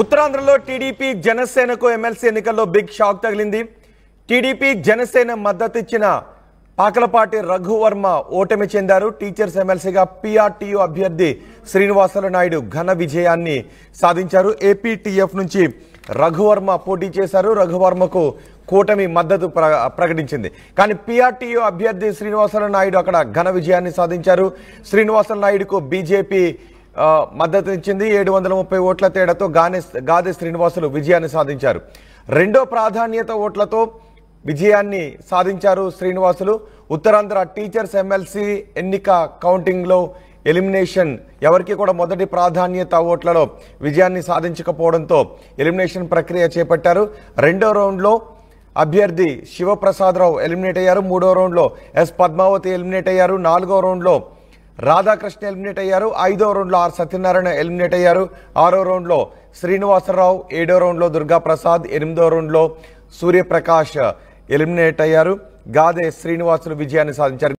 ఉత్తరాంధ్రలో టీడీపీ జనసేనకు ఎమ్మెల్సీ ఎన్నికల్లో బిగ్ షాక్ తగిలింది. టీడీపీ జనసేన మద్దతు ఇచ్చిన పాకలపాటి రఘువర్మ ఓటమి చెందారు. టీచర్స్ ఎమ్మెల్సీగా పీఆర్టీయూ అభ్యర్థి శ్రీనివాస నాయుడు ఘన విజయాన్ని సాధించారు. ఏపీటీఎఫ్ నుంచి రఘువర్మ పోటీ చేశారు. రఘువర్మకు కూటమి మద్దతు ప్రకటించింది. కానీ పీఆర్టీయూ అభ్యర్థి శ్రీనివాస నాయుడు అక్కడ ఘన విజయాన్ని సాధించారు. శ్రీనివాస నాయుడుకు బీజేపీ మద్దతు ఇచ్చింది. 730 ఓట్ల తేడాతో గాదే శ్రీనివాసులు విజయాన్ని సాధించారు. రెండో ప్రాధాన్యత ఓట్లతో విజయాన్ని సాధించారు శ్రీనివాసులు. ఉత్తరాంధ్ర టీచర్స్ ఎమ్మెల్సీ ఎన్నిక కౌంటింగ్లో ఎలిమినేషన్ ఎవరికి కూడా మొదటి ప్రాధాన్యత ఓట్లలో విజయాన్ని సాధించకపోవడంతో ఎలిమినేషన్ ప్రక్రియ చేపట్టారు. రెండో రౌండ్లో అభ్యర్థి శివప్రసాదరావు ఎలిమినేట్ అయ్యారు. మూడో రౌండ్లో ఎస్ పద్మావతి ఎలిమినేట్ అయ్యారు. నాలుగో రౌండ్లో రాధాకృష్ణ ఎలిమినేట్ అయ్యారు. ఐదో రౌండ్లో ఆర్ సత్యనారాయణ ఎలిమినేట్ అయ్యారు. ఆరో రౌండ్లో శ్రీనివాసరావు, ఏడో రౌండ్లో దుర్గాప్రసాద్, ఎనిమిదో రౌండ్లో సూర్యప్రకాష్ ఎలిమినేట్ అయ్యారు. గాదే శ్రీనివాసులు విజయాన్ని సాధించారు.